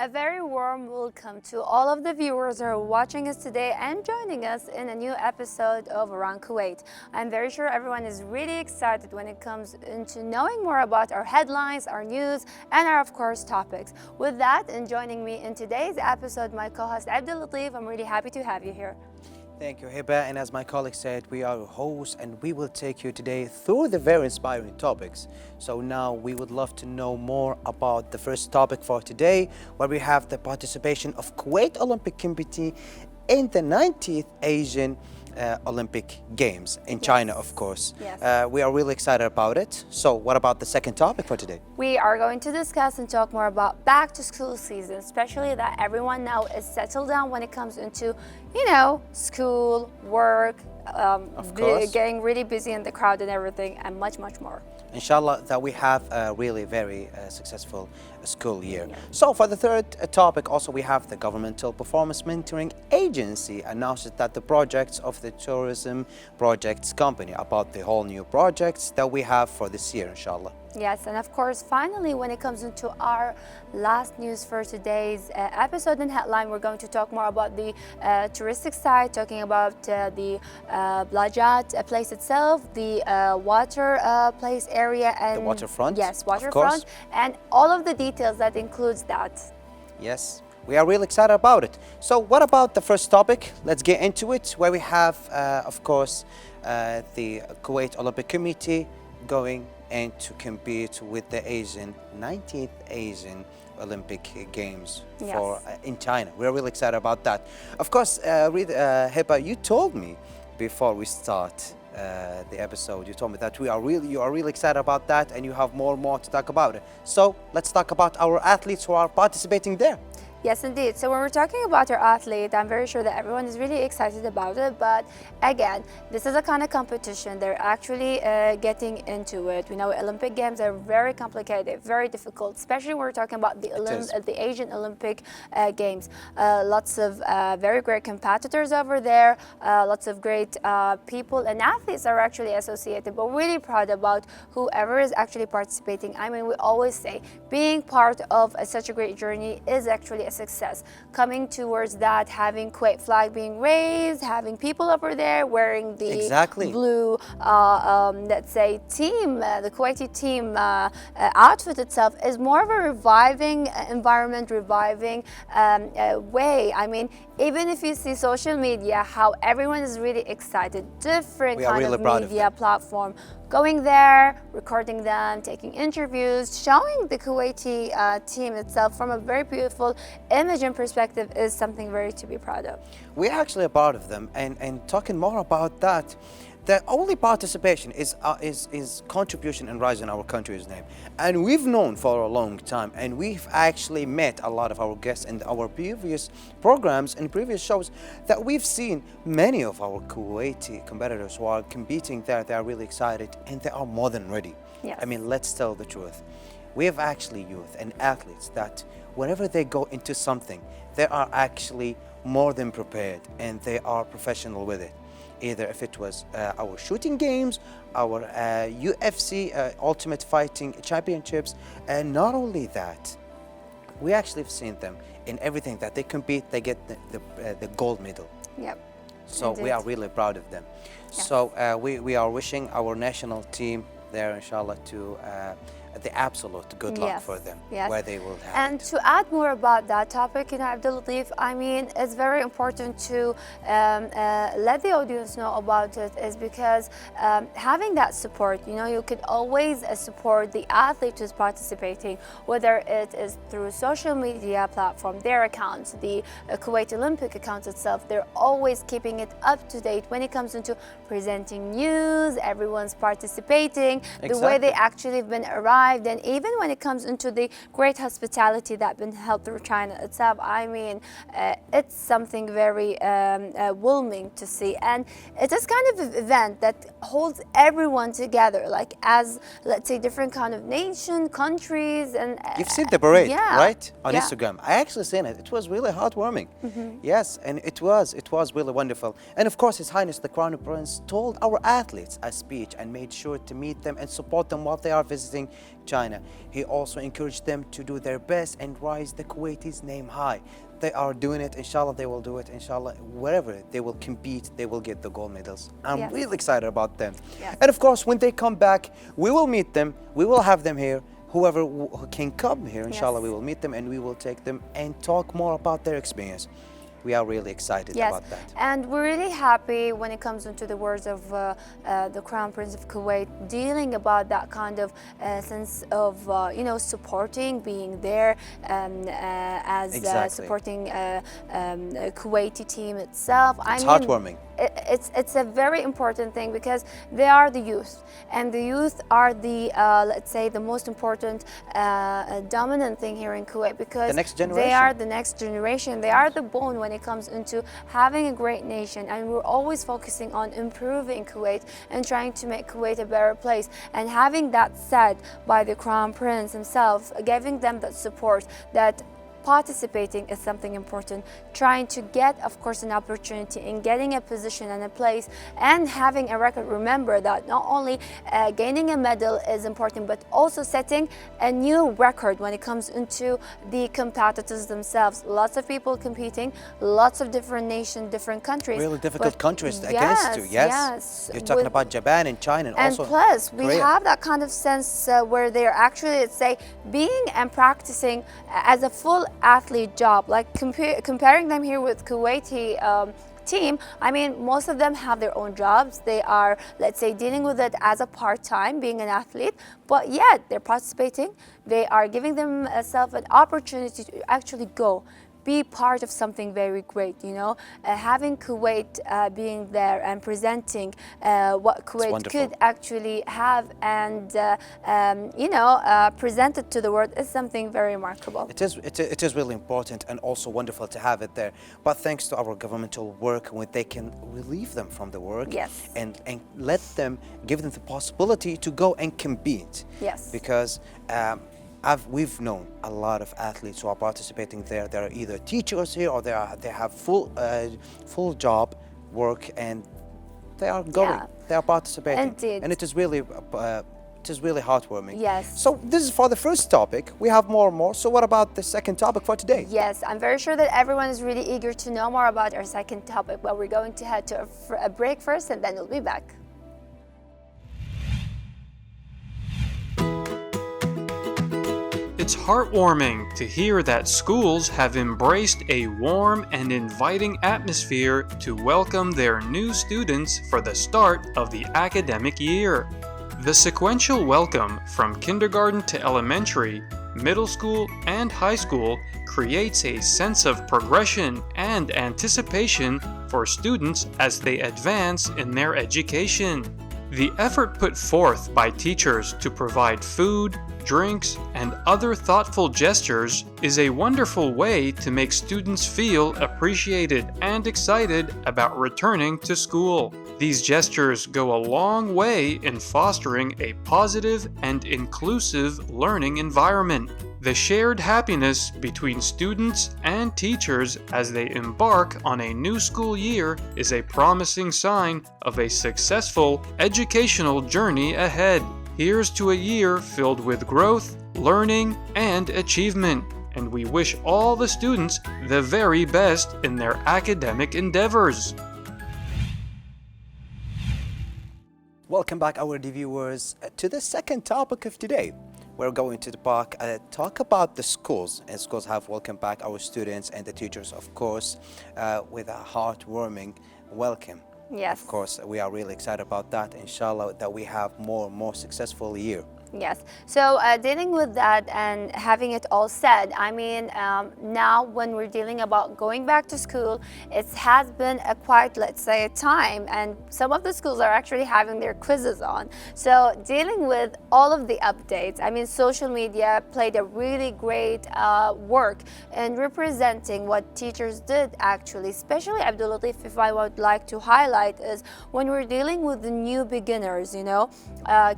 very warm welcome to all of the viewers who are watching us today and joining us in a new episode of Around Kuwait. I'm very sure everyone is really excited when it comes into knowing more about our headlines, our news, and our, of course, topics. With that, and joining me in today's episode, my co-host Abdul Latif. I'm really happy to have you here. Thank you, Hiba. And as my colleague said, we are hosts and we will take you today through the very inspiring topics. So now we would love to know more about the first topic for today, where we have the participation of Kuwait Olympic Committee in the 19th Asian Olympic Games in China, of course. Yes. We are really excited about it. So what about the second topic for today? We are going to discuss and talk more about back to school season, especially that everyone now is settled down when it comes into, school, work, getting really busy in the crowd and everything, and much, much more. Inshallah, that we have a really very successful school year. So for the third topic, also we have the Governmental Performance Mentoring Agency announced that the projects of the Tourism Projects Company about the whole new projects that we have for this year, inshallah. Yes, and of course, finally, when it comes into our last news for today's episode and headline, we're going to talk more about the touristic side, talking about the Blajat place itself, the water place area, and the waterfront. Yes, waterfront, and all of the details that includes that. Yes, we are really excited about it. So what about the first topic? Let's get into it, where we have, of course, the Kuwait Olympic Committee going and to compete with the 19th Asian Olympic Games for in China. We're really excited about that. Of course, Hiba, you told me before we start the episode, you told me that you are really excited about that and you have more to talk about it. So let's talk about our athletes who are participating there. Yes, indeed. So when we're talking about our athlete, I'm very sure that everyone is really excited about it. But again, this is a kind of competition. They're actually getting into it. We know Olympic Games are very complicated, very difficult, especially when we're talking about the Asian Olympic Games. Lots of very great competitors over there. Lots of great people and athletes are actually associated. But we're really proud about whoever is actually participating. I mean, we always say being part of such a great journey is actually a success. Coming towards that, having Kuwait flag being raised, having people over there wearing the blue, let's say, team, the Kuwaiti team outfit itself is more of a reviving environment, reviving way. I mean, even if you see social media, how everyone is really excited, different kind of media platform, going there, recording them, taking interviews, showing the Kuwaiti team itself from a very beautiful image and perspective is something very to be proud of. We're actually a part of them, and talking more about that, the only participation is contribution and rise in our country's name. And we've known for a long time, and we've actually met a lot of our guests in our previous programs and previous shows that we've seen many of our Kuwaiti competitors who are competing there. They are really excited and they are more than ready. Yes. I mean, let's tell the truth. We have actually youth and athletes that whenever they go into something, they are actually more than prepared and they are professional with it. Either if it was our shooting games, our UFC Ultimate Fighting Championships, and not only that, we actually have seen them in everything that they compete, they get the gold medal. Yep. So we are really proud of them. Yes. So we are wishing our national team there, inshallah, to the absolute good luck for them, where they will have And to add more about that topic, Abdul Latif, I mean, it's very important to let the audience know about it, is because having that support, you could always support the athlete who's participating, whether it is through social media platform, their accounts, the Kuwait Olympic account itself. They're always keeping it up to date when it comes into presenting news, everyone's participating, the way they actually have been arrived, and even when it comes into the great hospitality that's been held through China itself. I mean, it's something very whelming to see, and it is kind of an event that holds everyone together, like as, let's say, different kind of nation, countries, and you've seen the parade, right, on Instagram. I actually seen it. It was really heartwarming. Yes, and it was really wonderful. And of course, His Highness the Crown Prince told our athletes a speech and made sure to meet them and support them while they are visiting China. He also encouraged them to do their best and rise the Kuwaitis' name high. They are doing it, inshallah they will do it, inshallah. Wherever they will compete, they will get the gold medals. I'm Yes. really excited about them. Yes. And of course, when they come back, we will meet them, we will have them here. Whoever who can come here, inshallah, Yes. we will meet them and we will take them and talk more about their experience. We are really excited Yes, about that. and we're really happy when it comes into the words of the Crown Prince of Kuwait, dealing about that kind of sense of supporting, being there as Exactly. supporting Kuwaiti team itself. It's heartwarming. It's a very important thing because they are the youth, and the youth are the let's say the most important dominant thing here in Kuwait, because The next they generation. are the next generation. They are the bone when it comes into having a great nation, and we're always focusing on improving Kuwait and trying to make Kuwait a better place. And having that said by the Crown Prince himself, giving them that support, that participating is something important, trying to get, of course, an opportunity in getting a position and a place and having a record. Remember that not only gaining a medal is important, but also setting a new record when it comes into the competitors themselves. Lots of people competing, lots of different nations, different countries. Really difficult but countries against you, yes? You're talking With- about Japan and China and and also plus, we Korea. have that kind of sense where they're actually, let's say, being and practicing as a full athlete job. Like comparing them here with Kuwaiti team, I mean, most of them have their own jobs. They are, let's say, dealing with it as a part-time, being an athlete, but yet they're participating. They are giving themselves an opportunity to actually go be part of something very great, having Kuwait being there and presenting what Kuwait wonderful. could actually have and present it to the world is something very remarkable. It is really important and also wonderful to have it there. But thanks to our governmental work, when they can relieve them from the work, Yes. and let them, give them the possibility to go and compete. Yes. Because we've known a lot of athletes who are participating there. They are either teachers here or they have full job work, and they are going. Yeah. They are participating. Indeed. And it is really heartwarming. Yes. So this is for the first topic. We have more and more. So what about the second topic for today? Yes, I'm very sure that everyone is really eager to know more about our second topic, but we're going to head to a break first and then we'll be back. It's heartwarming to hear that schools have embraced a warm and inviting atmosphere to welcome their new students for the start of the academic year. The sequential welcome from kindergarten to elementary, middle school, and high school creates a sense of progression and anticipation for students as they advance in their education. The effort put forth by teachers to provide food, drinks, and other thoughtful gestures is a wonderful way to make students feel appreciated and excited about returning to school. These gestures go a long way in fostering a positive and inclusive learning environment. The shared happiness between students and teachers as they embark on a new school year is a promising sign of a successful educational journey ahead. Here's to a year filled with growth, learning, and achievement, and we wish all the students the very best in their academic endeavors. Welcome back, our viewers, to the second topic of today. We're going to talk about the schools, and schools have welcomed back our students and the teachers, of course, with a heartwarming welcome. Yes. Of course, we are really excited about that. Inshallah, that we have more and more successful year. Yes. So dealing with that and having it all said, I mean, now when we're dealing about going back to school, it has been a quite, let's say, a time, and some of the schools are actually having their quizzes on. So dealing with all of the updates, I mean, social media played a really great work in representing what teachers did actually, especially Abdul Latif, if I would like to highlight is when we're dealing with the new beginners,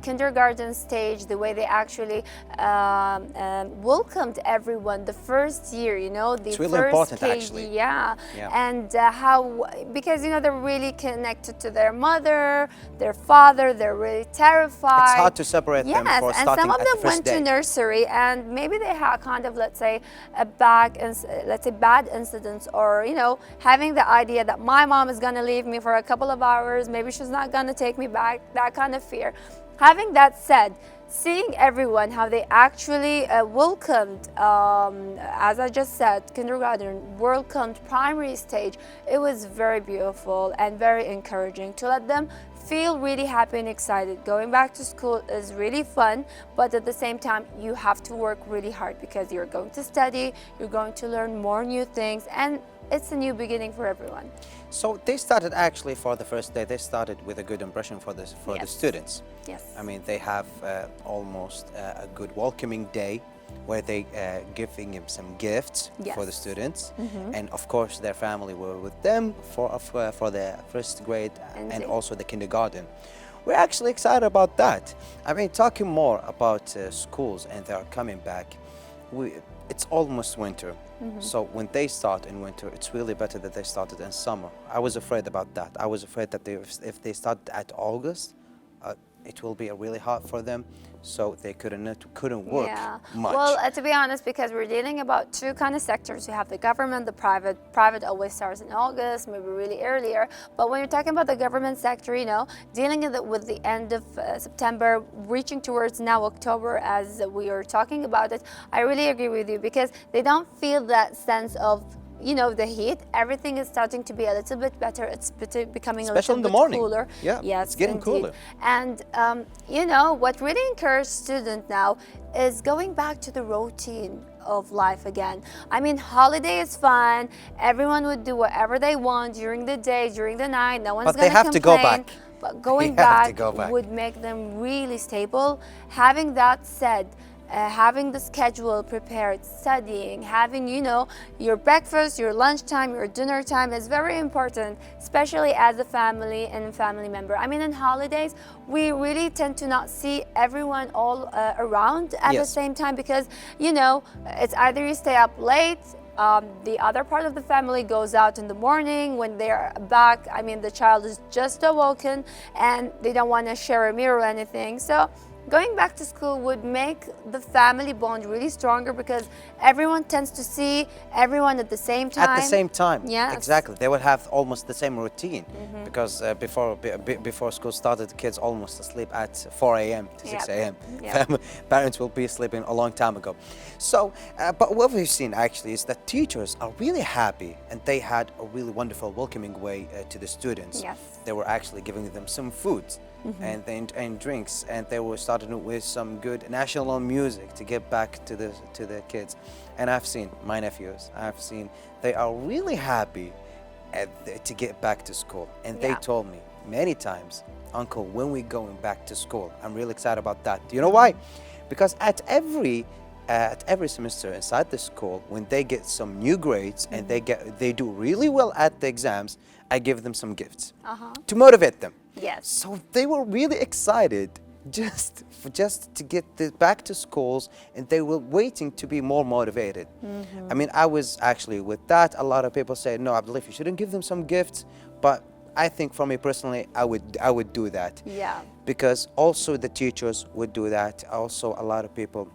kindergarten stage, stage, the way they actually welcomed everyone the first year, you know, the It's really first important, KG, actually. yeah. Yeah. And how, because, you know, they're really connected to their mother, their father, they're really terrified. It's hard to separate them Yes, for and starting some of at the them first went day. to nursery, and maybe they had kind of, let's say, let's say bad incidents, or, you know, having the idea that my mom is going to leave me for a couple of hours, maybe she's not going to take me back, that kind of fear. Having that said, seeing everyone, how they actually welcomed, as I just said, kindergarten, welcomed primary stage, it was very beautiful and very encouraging to let them feel really happy and excited. Going back to school is really fun, but at the same time, you have to work really hard because you're going to study, you're going to learn more new things, and it's a new beginning for everyone. So they started actually for the first day. They started with a good impression for the Yes. students. Yes. I mean, they have almost a good welcoming day where they giving him some gifts for the Yes. students, and of course their family were with them for the first grade and Indeed. also the kindergarten. We're actually excited about that. I mean, talking more about schools and they are coming back. It's almost winter, so when they start in winter, it's really better that they started in summer. I was afraid about that. I was afraid that if they start at August, it will be really hard for them, so they couldn't work much. Well, to be honest, because we're dealing about two kind of sectors. You have the government, the private. Private always starts in August, maybe really earlier. But when you're talking about the government sector, you know, dealing with the end of September, reaching towards now October, as we are talking about it, I really agree with you, because they don't feel that sense of, you know, the heat. Everything is starting to be a little bit better. It's becoming Especially a in little the morning. bit cooler. Yeah, Yes, it's getting indeed. cooler. And you know what really encourages students now is going back to the routine of life again. I mean, holiday is fun. Everyone would do whatever they want during the day, during the night. No one's But they gonna have to go complain. back. But going They have to back go back. would make them really stable. Having that said, having the schedule prepared, studying, having, you know, your breakfast, your lunchtime, your dinner time is very important, especially as a family and family member. I mean, in holidays, we really tend to not see everyone all around at the Yes. same time, because, you know, it's either you stay up late, the other part of the family goes out in the morning. When they're back, I mean, the child is just awoken and they don't want to share a meal or anything. So going back to school would make the family bond really stronger, because everyone tends to see everyone at the same time. At the same time, Yes. exactly. They would have almost the same routine, because before school started, the kids almost asleep at 4 a.m. to 6 Yep. a.m. Yep. Parents will be sleeping a long time ago. So, but what we've seen actually is that teachers are really happy, and they had a really wonderful welcoming way to the students. Yes. They were actually giving them some food. And drinks, and they were starting with some good national music to get back to the kids. And I've seen my nephews. I've seen they are really happy to get back to school, and they Yeah. told me many times, Uncle, when we going back to school, I'm really excited about that. Do you know why? Because at every semester inside the school, when they get some new grades and they do really well at the exams, I give them some gifts to motivate them. Yes. So they were really excited just to get back to schools, and they were waiting to be more motivated. I mean, I was actually with that. A lot of people say, no, I believe you shouldn't give them some gifts, but I think for me personally, I would do that. Yeah. Because also the teachers would do that. Also, a lot of people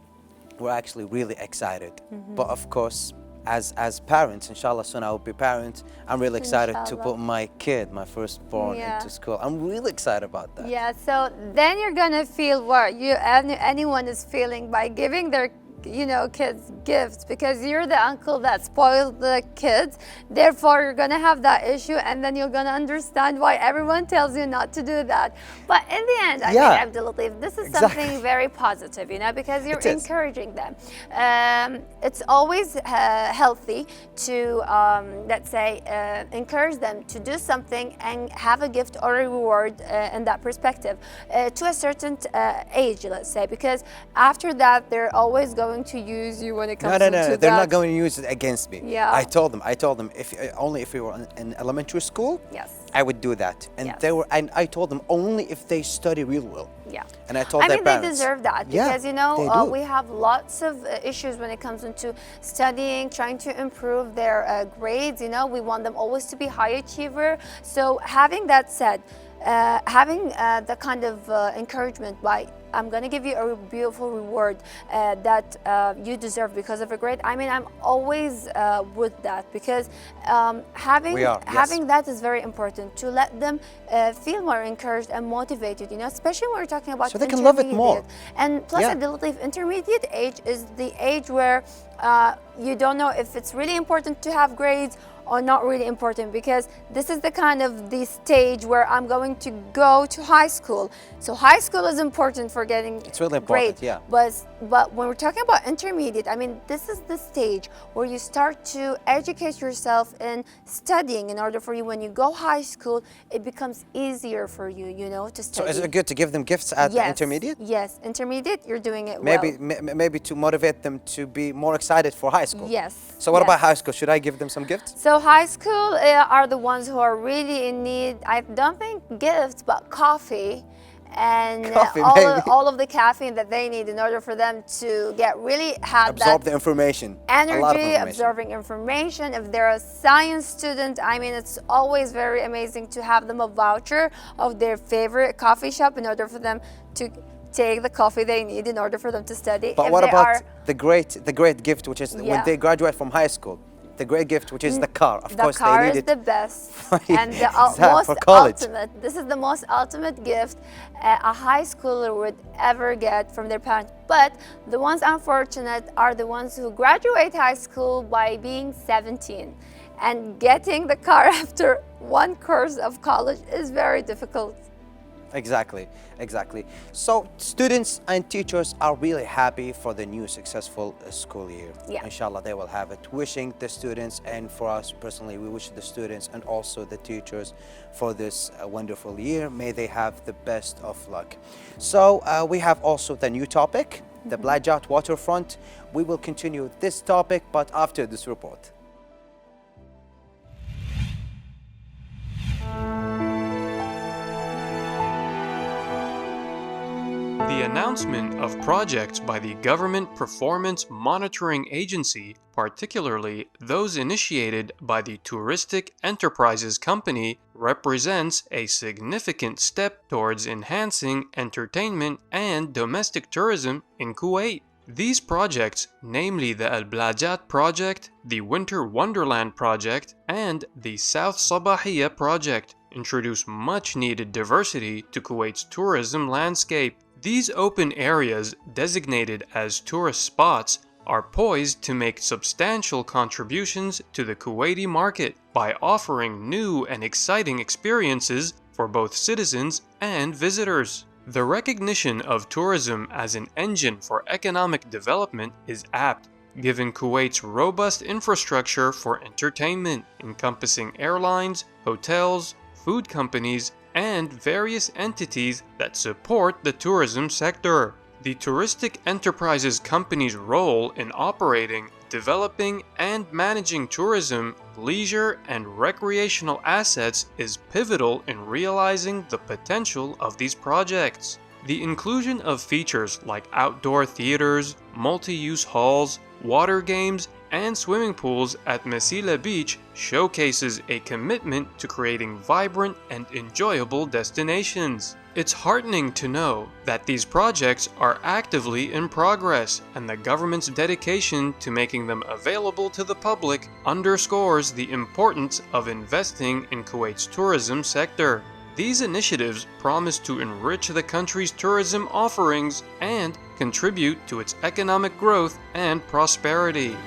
were actually really excited. But of course, as parents, inshallah, soon I will be parents. I'm really excited to Inshallah. put my kid, my firstborn, Yeah. into school. I'm really excited about that. Yeah, so then you're gonna feel what anyone is feeling by giving their, you know, kids gifts, because you're the uncle that spoiled the kids. Therefore, you're gonna have that issue, and then you're gonna understand why everyone tells you not to do that. But in the end, I Yeah. think Abdulatif, this is Exactly. something very positive, you know, because you're It is. encouraging them. It's always healthy to, let's say, encourage them to do something and have a gift or a reward in that perspective to a certain age, let's say, because after that, they're always going to use you when it comes No, to they're that. not going to use it against me. Yeah. I told them if only if we were in elementary school, Yes. I would do that. And Yes. and I told them only if they study real well. Yeah. And I told I their mean, parents. they deserve that Yeah, because, you know, they do. we have lots of issues when it comes into studying, trying to improve their grades. You know, we want them always to be high achiever. So having that said, having the kind of encouragement by I'm going to give you a beautiful reward that you deserve because of a grade. I mean, I'm always with that because We are, yes. having that is very important to let them feel more encouraged and motivated, you know, especially when we're talking about So they can love it more. And plus, Yeah. I believe intermediate age is the age where you don't know if it's really important to have grades or not really important, because this is the kind of the stage where I'm going to go to high school. So high school is important for getting It's really important, grades. yeah. But when we're talking about intermediate, I mean, this is the stage where you start to educate yourself in studying in order for you, when you go high school, it becomes easier for you, you know, to So study. is it good to give them gifts at the intermediate? Yes, intermediate, you're doing it Maybe, well. maybe to motivate them to be more excited for high school. Yes. So what about yes. high school? Should I give them some gifts? So high school are the ones who are really in need. I don't think gifts, but coffee and Coffee, maybe. all of the caffeine that they need in order for them to get really have Absorb that the information. energy, A lot of information. absorbing information. If they're a science student, I mean, it's always very amazing to have them a voucher of their favorite coffee shop in order for them to take the coffee they need in order for them to study. But If what they about are, the great gift, which is when Yeah. they graduate from high school? The great gift, which is the car. Of the course, car they need is it. the best Yeah, and the exact, for most college. ultimate. This is the most ultimate gift a high schooler would ever get from their parents. But the ones unfortunate are the ones who graduate high school by being 17, and getting the car after one course of college is very difficult. Exactly, exactly. So students and teachers are really happy for the new successful school year. Yeah. Inshallah, they will have it. Wishing the students, and for us personally, we wish the students and also the teachers for this wonderful year. May they have the best of luck. So we have also the new topic, the Blajat waterfront. We will continue this topic, but after this report. The announcement of projects by the Government Performance Monitoring Agency, particularly those initiated by the Touristic Enterprises Company, represents a significant step towards enhancing entertainment and domestic tourism in Kuwait. These projects, namely the Al Blajat project, the Winter Wonderland project, and the South Sabahiyya project, introduce much needed diversity to Kuwait's tourism landscape. These open areas, designated as tourist spots, are poised to make substantial contributions to the Kuwaiti market by offering new and exciting experiences for both citizens and visitors. The recognition of tourism as an engine for economic development is apt, given Kuwait's robust infrastructure for entertainment, encompassing airlines, hotels, food companies, and various entities that support the tourism sector. The Touristic Enterprises Company's role in operating, developing, and managing tourism, leisure, and recreational assets is pivotal in realizing the potential of these projects. The inclusion of features like outdoor theaters, multi-use halls, water games, and swimming pools at Mesila Beach showcases a commitment to creating vibrant and enjoyable destinations. It's heartening to know that these projects are actively in progress, and the government's dedication to making them available to the public underscores the importance of investing in Kuwait's tourism sector. These initiatives promise to enrich the country's tourism offerings and contribute to its economic growth and prosperity.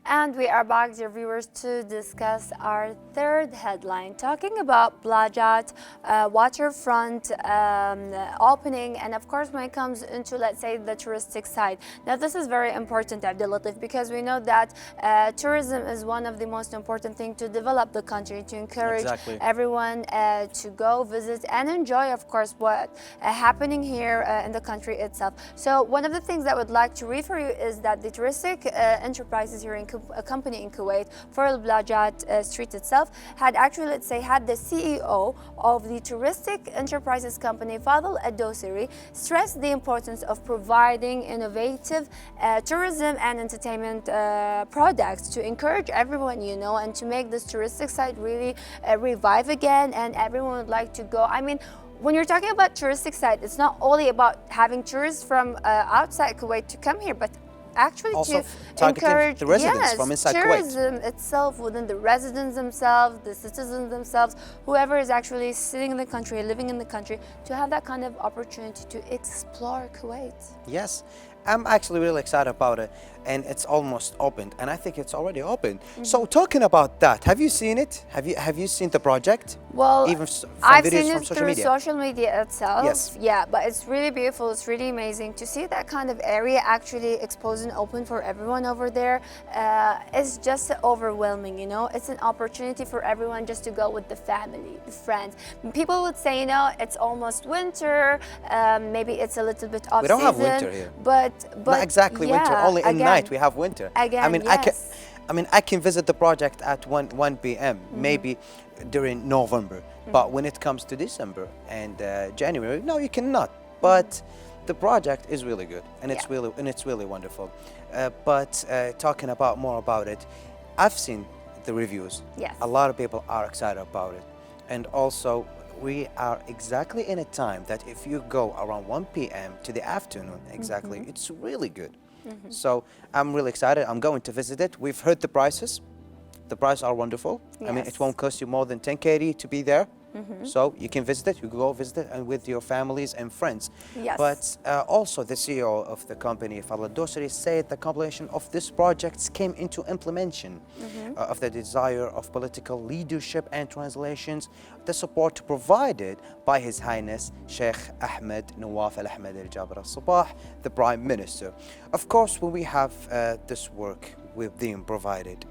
And we are back, dear viewers, to discuss our third headline, talking about Blajat waterfront opening, and of course, when it comes into, let's say, the touristic side. Now, this is very important, Abdulatif, because we know that tourism is one of the most important things to develop the country, to encourage everyone to go visit and enjoy, of course, what happening here in the country itself. So, one of the things that I would like to read for you is that the touristic enterprises here in a company in Kuwait for Al Blajat street itself had actually, let's say, had the CEO of the touristic enterprises company, Fadl Ad-Dosiri, stressed the importance of providing innovative tourism and entertainment products to encourage everyone, you know, and to make this touristic side really revive again, and everyone would like to go. I mean, when you're talking about touristic side, it's not only about having tourists from outside Kuwait to come here, but actually also to encourage the residents from inside tourism Kuwait itself, within the residents themselves, the citizens themselves, whoever is actually sitting in the country, living in the country, to have that kind of opportunity to explore Kuwait. Yes, I'm actually really excited about it, and it's almost opened, and I think it's already opened. So talking about that, have you seen it? Have you seen the project? Well, even from I've videos seen from it social through media. social media itself. Yes. Yeah, but it's really beautiful. It's really amazing to see that kind of area actually exposed and open for everyone over there. It's just overwhelming, you know. It's an opportunity for everyone just to go with the family, the friends. People would say, you know, it's almost winter. Maybe it's a little bit off We don't season. have winter here. But Not exactly winter. yeah, Only in again, night we have winter. Again, I mean, yes. I can visit the project at 1 p.m. Maybe during November. But when it comes to December and January, no, you cannot. But the project is really good, and it's really wonderful. But talking about more about it, I've seen the reviews. Yes. A lot of people are excited about it, and also we are exactly in a time that if you go around 1 p.m. to the afternoon, exactly, it's really good. So I'm really excited. I'm going to visit it. We've heard the prices. The prices are wonderful. I mean, it won't cost you more than 10 KD to be there. So you can visit it. You can go visit it and with your families and friends. Yes. But also the CEO of the company, Fadl Dosari, said the completion of this project came into implementation of the desire of political leadership and translations, the support provided by His Highness Sheikh Ahmed Nawaf Al Ahmed Al Jabr Al Sabah, the Prime Minister. Of course, when we have this work with them provided,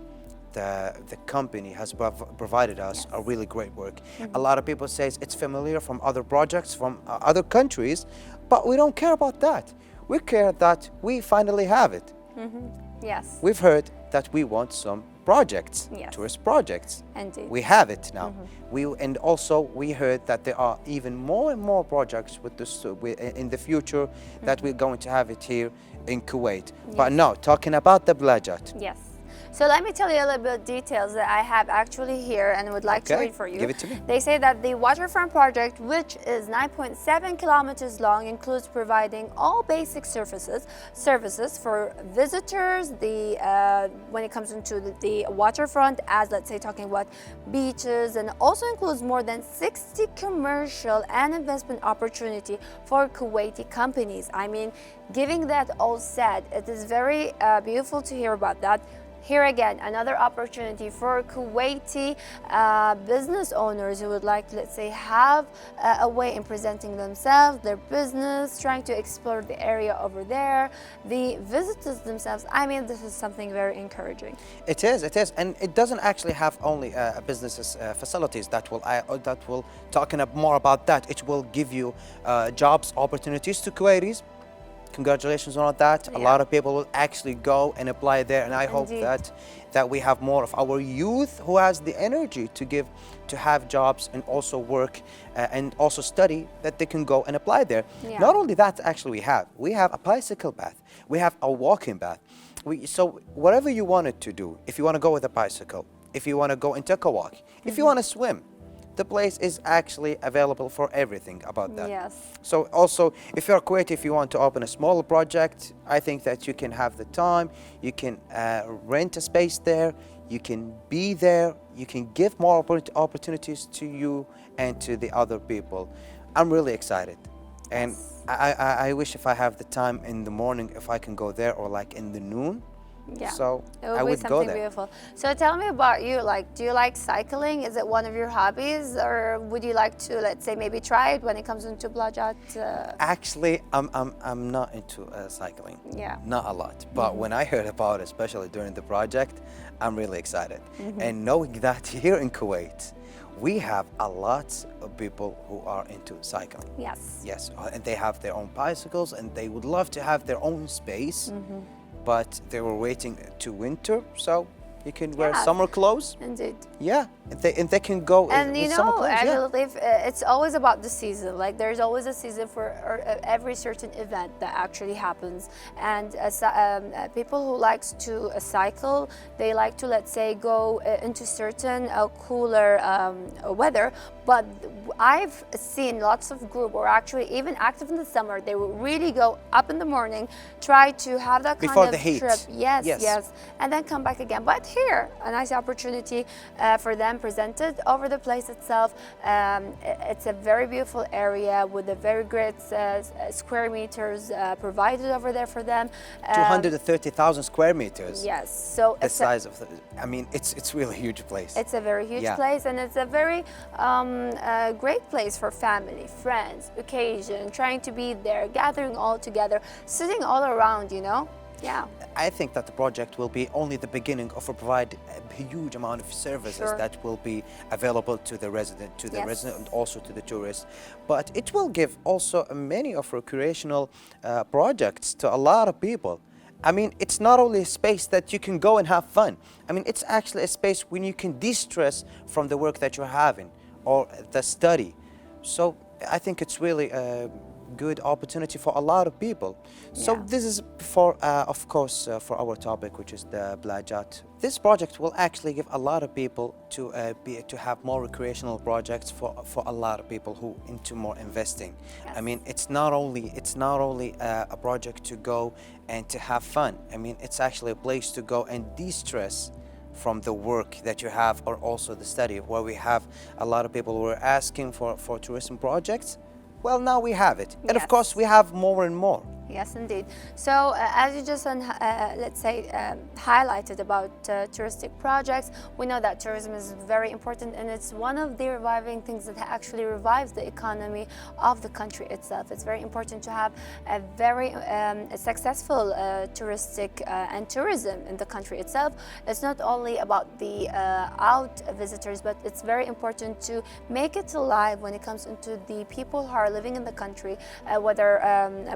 the company has provided us a really great work. A lot of people say it's familiar from other projects from other countries, but we don't care about that. We care that we finally have it. Yes. We've heard that we want some projects, tourist projects. Indeed. We have it now. And also we heard that there are even more and more projects with this in the future that we're going to have it here in Kuwait. But now talking about the Blajat. Yes. So let me tell you a little bit of details that I have actually here and would like to read for you. Give it to me. They say that the waterfront project, which is 9.7 kilometers long, includes providing all basic services for visitors. When it comes into the waterfront, as let's say talking about beaches, and also includes more than 60 commercial and investment opportunity for Kuwaiti companies. I mean, giving that all said, it is very beautiful to hear about that. Here again, another opportunity for Kuwaiti business owners who would like, let's say, have a way in presenting themselves, their business, trying to explore the area over there, the visitors themselves. I mean, this is something very encouraging. It is, and it doesn't actually have only businesses facilities that will talking more about that. It will give you jobs opportunities to Kuwaitis. Congratulations on that. A lot of people will actually go and apply there, and I hope that we have more of our youth who has the energy to have jobs and also work and also study, that they can go and apply there. Not only that, actually we have a bicycle path, we have a walking path. So whatever you wanted to do, if you want to go with a bicycle, if you want to go and take a walk, if you want to swim, the place is actually available for everything about that. Yes. So also, if you're Kuwaiti, if you want to open a smaller project, I think that you can have the time, you can rent a space there, you can be there, you can give more opportunities to you and to the other people. I'm really excited. And I wish if I have the time in the morning, if I can go there, or like in the noon, Yeah. So It I would be would go something there. beautiful. So tell me about you. Like, do you like cycling? Is it one of your hobbies, or would you like to, let's say, maybe try it when it comes into Blajat? Actually, I'm not into cycling. Yeah. Not a lot. But when I heard about it, especially during the project, I'm really excited. And knowing that here in Kuwait, we have a lot of people who are into cycling. Yes. Yes, and they have their own bicycles and they would love to have their own space, but they were waiting to winter, so you can wear Yeah. summer clothes. Indeed. Yeah, and they can go And you with summer know, clothes. I Yeah. believe it's always about the season. Like there's always a season for every certain event that actually happens. And people who likes to cycle, they like to, let's say, go into certain cooler weather. But I've seen lots of group, or actually even active in the summer, they will really go up in the morning, try to have that kind Before of the heat. trip. Yes, Yes. yes, and then come back again. But here, a nice opportunity for them presented over the place itself. It's a very beautiful area with a very great square meters provided over there for them. 230,000 square meters. Yes, so The it's size of I mean, it's really a huge place. it's a very huge Yeah. place, and it's a very great place for family, friends, occasion, trying to be there, gathering all together, sitting all around, you know? Yeah. I think that the project will be only the beginning of a provide a huge amount of services Sure. that will be available to the resident, Yes. and also to the tourists. But it will give also many of recreational projects to a lot of people. I mean, it's not only a space that you can go and have fun. I mean, it's actually a space when you can de-stress from the work that you're having or the study. So I think it's really a good opportunity for a lot of people. So Yeah. this is for, of course, for our topic, which is the Blajat. This project will actually give a lot of people to have more recreational projects for a lot of people who into more investing. I mean, it's not only a project to go and to have fun. I mean, it's actually a place to go and de-stress from the work that you have, or also the study, where we have a lot of people who are asking for tourism projects. Well, now we have it. And of Yes. course, we have more and more. Yes, indeed. So, as you just, let's say, highlighted about touristic projects, we know that tourism is very important, and it's one of the reviving things that actually revives the economy of the country itself. It's very important to have a very successful touristic and tourism in the country itself. It's not only about the out visitors, but it's very important to make it alive when it comes into the people who are living in the country, whether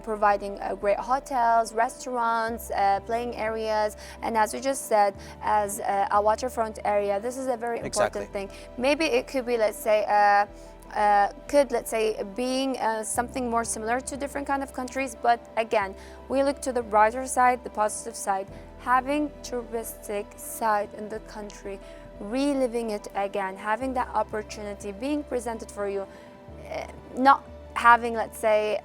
providing great hotels, restaurants, playing areas, and as we just said, as a waterfront area, this is a very important Exactly. thing. Maybe it could be, let's say, being something more similar to different kind of countries, but again, we look to the brighter side, the positive side, having touristic side in the country, reliving it again, having that opportunity being presented for you, not having, let's say,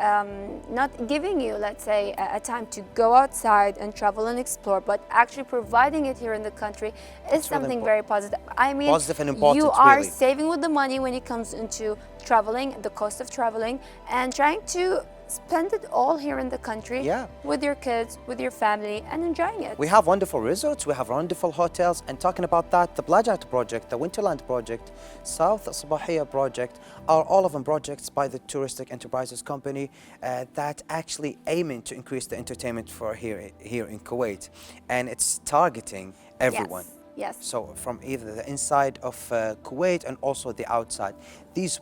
not giving you, let's say, a time to go outside and travel and explore, but actually providing it here in the country is really something important. very positive. I mean, Positive and important, you are really. saving with the money when it comes into traveling, the cost of traveling, and trying to spend it all here in the country Yeah. with your kids, with your family, and enjoying it. We have wonderful resorts, we have wonderful hotels, and talking about that, the Blajat project, the Winterland project, South Sabahia project, are all of them projects by the Touristic Enterprises Company that actually aiming to increase the entertainment for here in Kuwait, and it's targeting everyone. Yes. So from either the inside of Kuwait and also the outside. These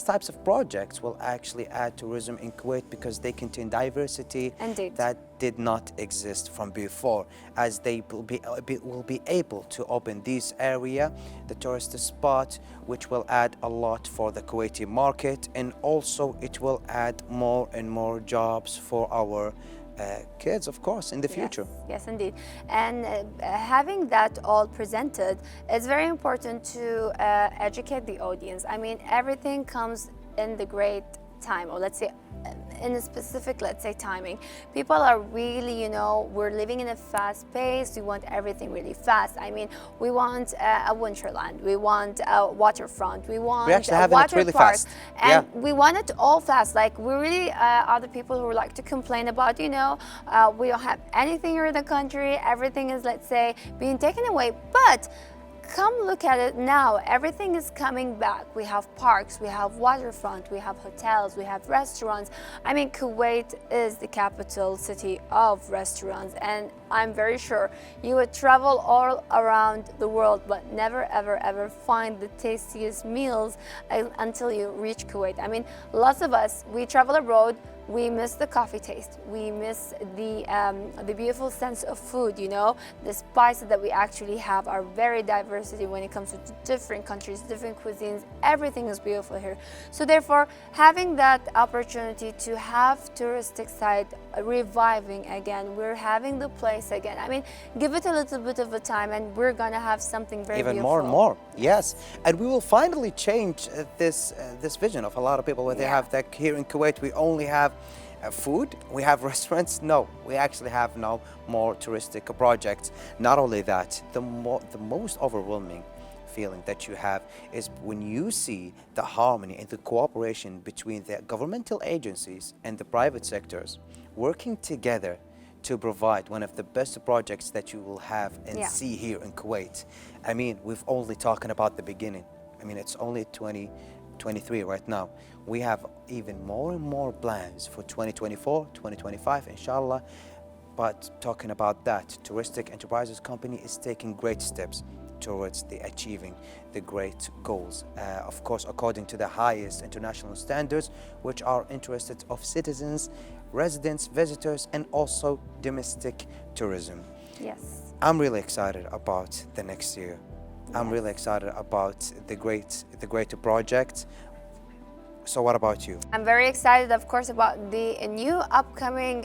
types of projects will actually add tourism in Kuwait because they contain diversity Indeed. that did not exist from before, as they will be able to open this area, the tourist spot, which will add a lot for the Kuwaiti market, and also it will add more and more jobs for our kids, of course, in the future. Yes, indeed. And having that all presented, it's very important to educate the audience. I mean, everything comes in the great time, or let's say in a specific, let's say, timing. People are really, we're living in a fast pace. We want everything really fast. I mean, we want a winterland. We want a waterfront. We want actually a having it water really park. fast. And Yeah. we want it all fast. Like, we really are the people who like to complain about, we don't have anything here in the country. Everything is, let's say, being taken away. But come look at it now. Everything is coming back. We have parks, we have waterfront, we have hotels, we have restaurants. I mean, Kuwait is the capital city of restaurants, and I'm very sure you would travel all around the world but never ever find the tastiest meals until you reach Kuwait. I mean, lots of us, we travel abroad, we miss the coffee taste, we miss the beautiful sense of food, the spices that we actually have are very diversity when it comes to different countries, different cuisines. Everything is beautiful here. So therefore, having that opportunity to have touristic side reviving again, we're having the place again. I mean, give it a little bit of a time and we're gonna have something very Even beautiful. more and more, yes. And we will finally change this vision of a lot of people where they Yeah. have that here in Kuwait we only have food, we have restaurants. No, we actually have now more touristic projects. Not only that, the most overwhelming feeling that you have is when you see the harmony and the cooperation between the governmental agencies and the private sectors working together to provide one of the best projects that you will have and Yeah. see here in Kuwait. I mean, we've only talking about the beginning. I mean, it's only 2023 right now. We have even more and more plans for 2024, 2025, inshallah. But talking about that, Touristic Enterprises Company is taking great steps towards the achieving the great goals, of course, according to the highest international standards, which are interested of citizens, residents, visitors, and also domestic tourism. Yes. I'm really excited about the next year. I'm Yes. really excited about the greater project. So what about you? I'm very excited, of course, about the new upcoming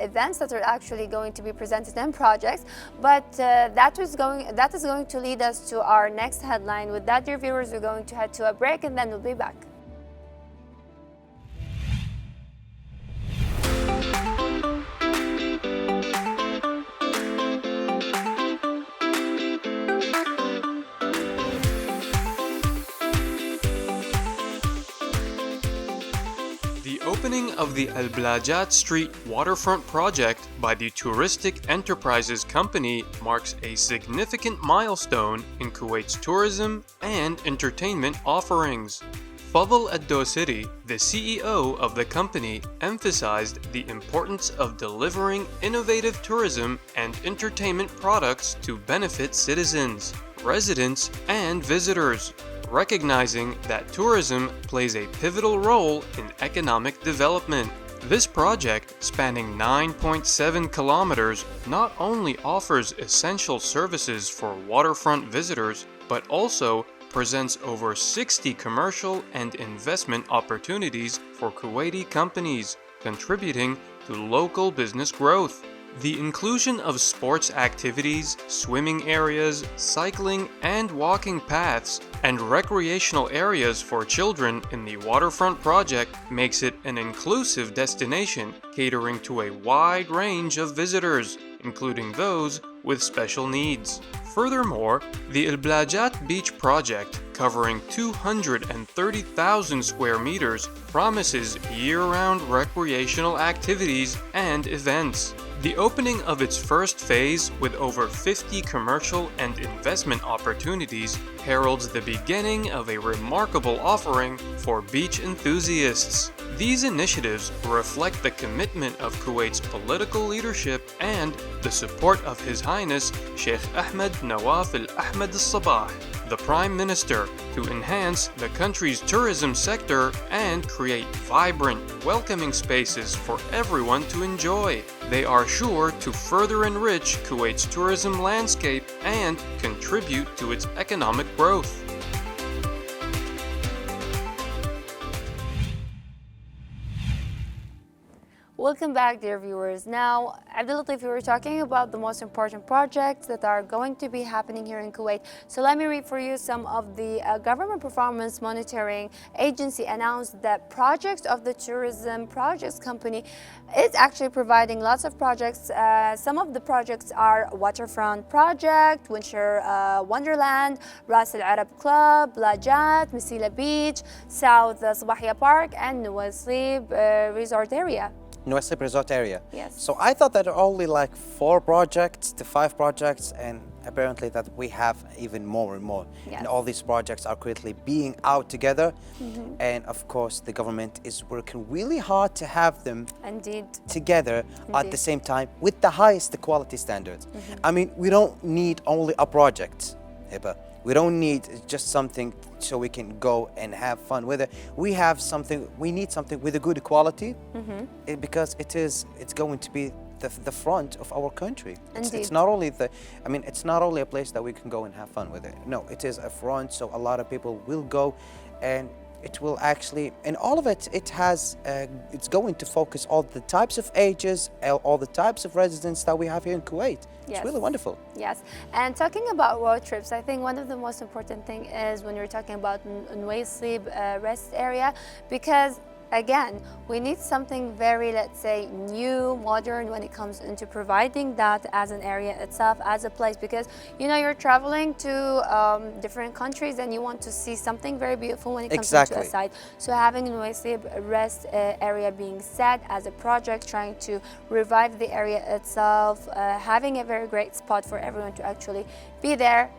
events that are actually going to be presented and projects. But that is going to lead us to our next headline. With that, dear viewers, we're going to head to a break and then we'll be back. The opening of the Al Blajat Street waterfront project by the Touristic Enterprises Company marks a significant milestone in Kuwait's tourism and entertainment offerings. Fadl Ad-Dosiri, the CEO of the company, emphasized the importance of delivering innovative tourism and entertainment products to benefit citizens, residents, and visitors, recognizing that tourism plays a pivotal role in economic development. This project, spanning 9.7 kilometers, not only offers essential services for waterfront visitors, but also presents over 60 commercial and investment opportunities for Kuwaiti companies, contributing to local business growth. The inclusion of sports activities, swimming areas, cycling and walking paths, and recreational areas for children in the waterfront project makes it an inclusive destination catering to a wide range of visitors, including those with special needs. Furthermore, the Al Blajat Beach project, covering 230,000 square meters, promises year-round recreational activities and events. The opening of its first phase, with over 50 commercial and investment opportunities, heralds the beginning of a remarkable offering for beach enthusiasts. These initiatives reflect the commitment of Kuwait's political leadership and the support of His Highness Sheikh Ahmed Nawaf Al Ahmed Al Sabah, the Prime Minister, to enhance the country's tourism sector and create vibrant, welcoming spaces for everyone to enjoy. They are sure to further enrich Kuwait's tourism landscape and contribute to its economic growth. Welcome back, dear viewers. Now, Abdulatif, we were talking about the most important projects that are going to be happening here in Kuwait. So let me read for you some of the government performance monitoring agency announced that projects of the tourism projects company is actually providing lots of projects. Some of the projects are waterfront project, winter wonderland, Ras Al Arab Club, Lajat, Masila Beach, South Sabahia Park, and Nuwaslib resort area. Nuwaslib Resort area. Yes. So I thought that there are only like 4 projects to 5 projects, and apparently that we have even more and more. Yes. And all these projects are currently being out together. And of course, the government is working really hard to have them Indeed. together at Indeed. the same time with the highest quality standards. I mean, we don't need only a project, Hiba. We don't need just something so we can go and have fun with it. We need something with a good quality because it's going to be the front of our country. It's not only it's not only a place that we can go and have fun with it. No, it is a front, so a lot of people will go, and it will actually, and all of it, it's going to focus all the types of ages, all the types of residents that we have here in Kuwait. It's Yes. really wonderful. Yes, and talking about road trips, I think one of the most important thing is when you're talking about Nuwaslib rest area, because again, we need something very, let's say, new, modern when it comes into providing that as an area itself, as a place, because you're traveling to different countries and you want to see something very beautiful when it comes into a site. So having Nuwaslib rest area being set as a project, trying to revive the area itself, having a very great spot for everyone to actually be there,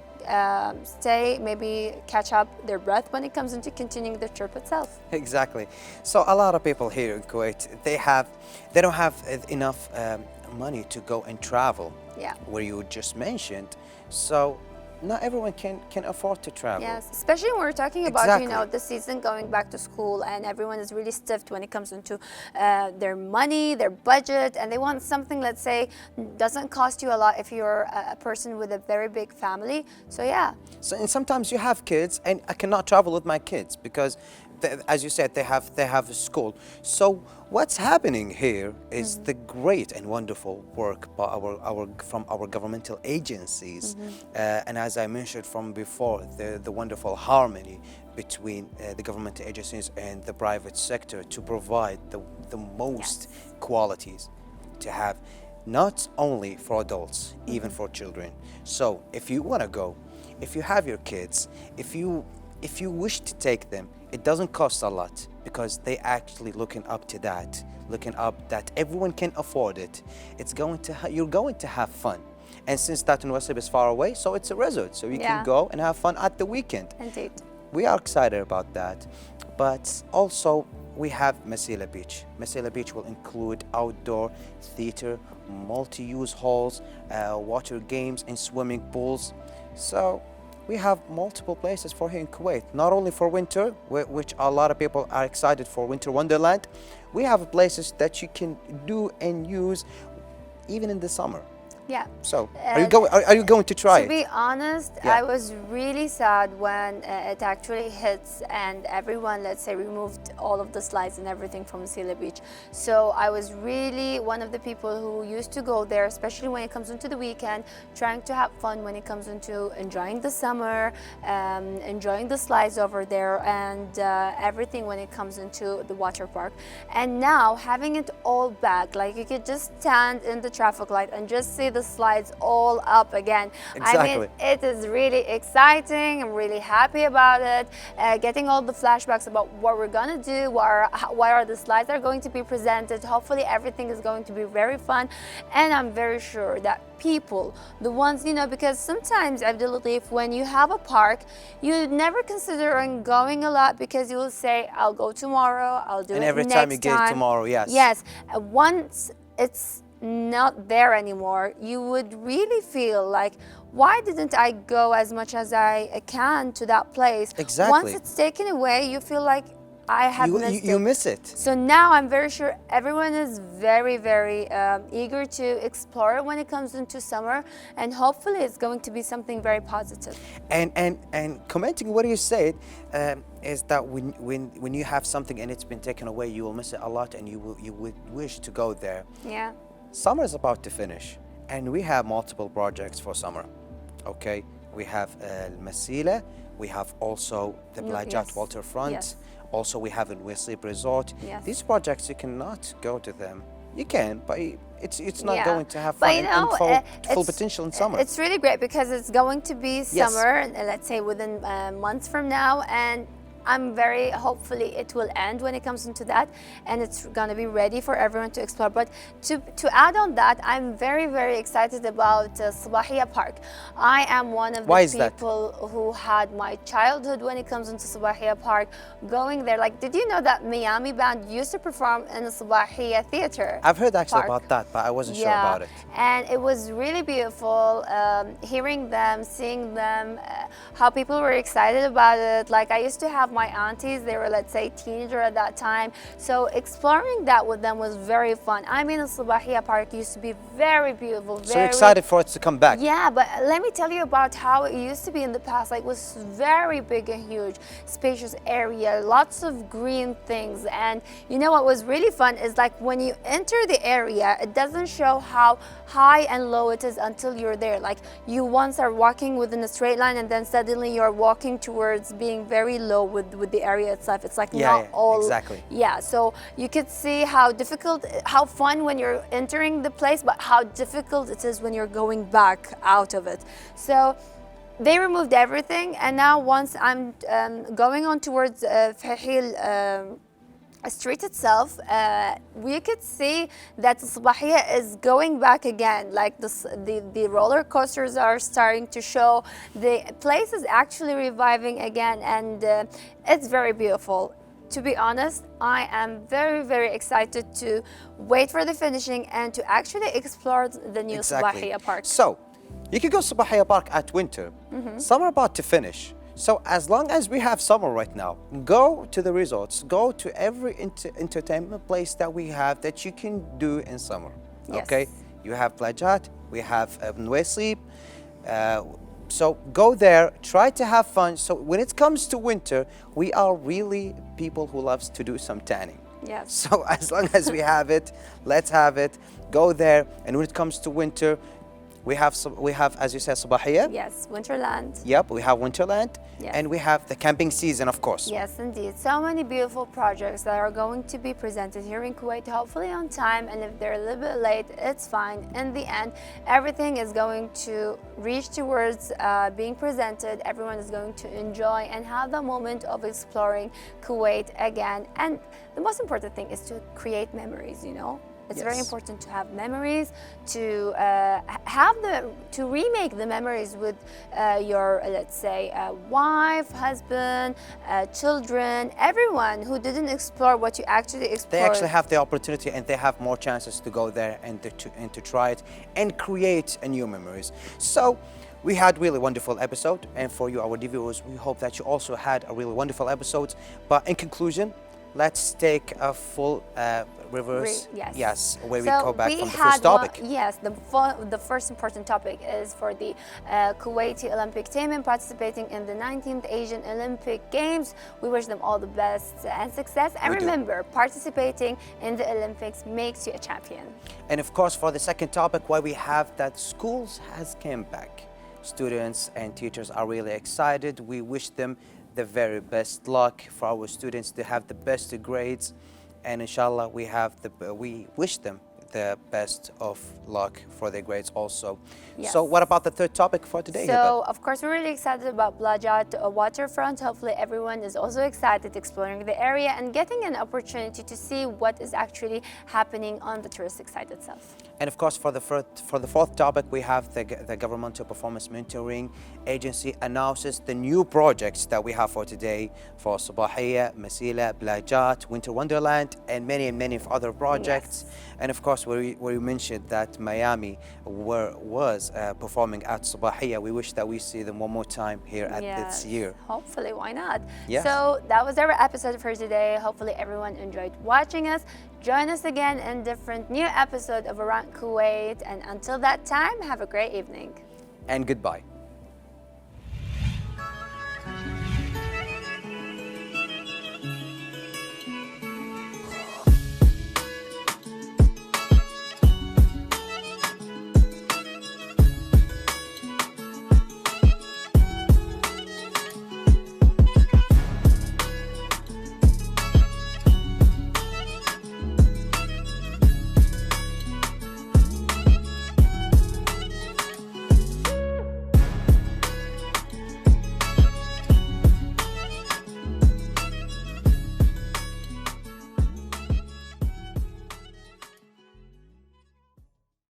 stay, maybe catch up their breath when it comes into continuing the trip itself. Exactly. So a lot of people here in Kuwait, they don't have enough money to go and travel. Yeah. Where you just mentioned. So not everyone can afford to travel. Yes, especially when we're talking about Exactly. the season going back to school, and everyone is really stiffed when it comes into their money, their budget, and they want something, let's say, doesn't cost you a lot if you're a person with a very big family. So yeah. So, and sometimes you have kids, and I cannot travel with my kids because, as you said, they have a school. So what's happening here is the great and wonderful work by from our governmental agencies, and as I mentioned from before, the wonderful harmony between the governmental agencies and the private sector to provide the most qualities to have, not only for adults, even for children. So if you want to go, if you have your kids, if you wish to take them, it doesn't cost a lot because they actually looking up that everyone can afford it. You're going to have fun. And since that Nuwaslib is far away, so it's a resort, so you can go and have fun at the weekend. Indeed. We are excited about that. But also we have Masila Beach. Masila Beach will include outdoor theater, multi-use halls, water games and swimming pools. So we have multiple places for here in Kuwait, not only for winter, which a lot of people are excited for winter wonderland. We have places that you can do and use even in the summer. Yeah. So are you going to try To be honest, Yeah. I was really sad when it actually hits and everyone, let's say, removed all of the slides and everything from Sila Beach. So I was really one of the people who used to go there, especially when it comes into the weekend, trying to have fun when it comes into enjoying the summer, enjoying the slides over there, and everything when it comes into the water park. And now having it all back, like you could just stand in the traffic light and just see the slides all up again. Exactly. I mean, it is really exciting. I'm really happy about it. Getting all the flashbacks about what we're gonna do, why are the slides are going to be presented. Hopefully everything is going to be very fun, and I'm very sure that people, the ones, because sometimes, Abdulatif, when you have a park, you never consider on going a lot because you will say, I'll go tomorrow, I'll do it next time. And every time you get tomorrow, yes. Yes, once it's not there anymore, you would really feel like, why didn't I go as much as I can to that place? Exactly. Once it's taken away, you feel like, I have You, missed you it. miss it. So now I'm very sure everyone is very, very eager to explore it when it comes into summer, and hopefully it's going to be something very positive. And commenting what you said is that when you have something and it's been taken away, you will miss it a lot, and you would wish to go there. Yeah. Summer is about to finish, and we have multiple projects for summer. Okay, we have Masila, we have also the Blajat Yes. waterfront. Yes. Also, we have Al Sleep Resort. Yes. These projects you cannot go to them. You can, but it's not Yeah. going to have But fun you and know, full it's- potential in summer. It's really great because it's going to be summer, let's say within months from now, and I'm very hopefully it will end when it comes into that, and it's gonna be ready for everyone to explore. But to add on that, I'm very, very excited about Sabahia Park. I am one of Why the is that? people who had my childhood when it comes into Sabahia Park, going there. Like, did you know that Miami band used to perform in the Sabahia Theater? I've heard actually Park? about that, but I wasn't sure about it. And it was really beautiful hearing them, seeing them, how people were excited about it. Like, I used to have my aunties, they were, let's say, teenager at that time. So exploring that with them was very fun. I mean, the Sabahia Park used to be very beautiful. So you're excited for it to come back. Yeah, but let me tell you about how it used to be in the past. Like, it was very big and huge, spacious area, lots of green things. And you know what was really fun is, like, when you enter the area, it doesn't show how high and low it is until you're there. Like, you once are walking within a straight line, and then suddenly you're walking towards being very low with the area itself. It's like Yeah, not all exactly. Yeah, so you could see how difficult, how fun when you're entering the place, but how difficult it is when you're going back out of it. So they removed everything, and now once I'm going on towards Fahil street itself, we could see that Sabahia is going back again. Like, the roller coasters are starting to show. The place is actually reviving again, and it's very beautiful. To be honest, I am very, very excited to wait for the finishing and to actually explore the new Sabahia Park. So, you can go Sabahia Park at winter. Summer about to finish. So as long as we have summer right now, go to the resorts, go to every entertainment place that we have that you can do in summer. Yes. Okay, you have Blajat, we have Al Sleep. So go there, try to have fun. So when it comes to winter, we are really people who loves to do some tanning. Yes. So as long as we have it, let's have it. Go there, and when it comes to winter, we have, as you said, Sabahia. Yes, Winterland. Yep, we have Winterland, Yes. and we have the camping season, of course. Yes, indeed. So many beautiful projects that are going to be presented here in Kuwait, hopefully on time. And if they're a little bit late, it's fine. In the end, everything is going to reach towards being presented. Everyone is going to enjoy and have the moment of exploring Kuwait again. And the most important thing is to create memories, you know? It's very Yes. important to have memories, to to remake the memories with your, let's say, wife, husband, children, everyone who didn't explore what you actually explored. They actually have the opportunity, and they have more chances to go there and to try it and create a new memories. So we had really wonderful episode, and for you, our viewers, we hope that you also had a really wonderful episode. But in conclusion, let's take a full reverse. Yes. Where we So go back we from the had first topic. Yes, the first important topic is for the Kuwaiti Olympic team in participating in the 19th Asian Olympic Games. We wish them all the best and success. And We do. remember, participating in the Olympics makes you a champion. And of course, for the second topic, where we have that schools has came back. Students and teachers are really excited. We wish them the very best luck for our students to have the best grades, and inshallah we wish them the best of luck for their grades also. Yes. So what about the third topic for today? So, of course, we're really excited about Blajat waterfront. Hopefully, everyone is also excited exploring the area and getting an opportunity to see what is actually happening on the touristic site itself. And of course, for the fourth topic, we have the Governmental Performance Mentoring Agency announces the new projects that we have for today for Sabahiyya, Masila, Blajat, Winter Wonderland, and many other projects. Yes. And of course, we mentioned that Miami was performing at Sabahiyya. We wish that we see them one more time here at this year. Hopefully, why not? Yes. So that was our episode for today. Hopefully everyone enjoyed watching us. Join us again in different new episode of Around Kuwait. And until that time, have a great evening. And goodbye.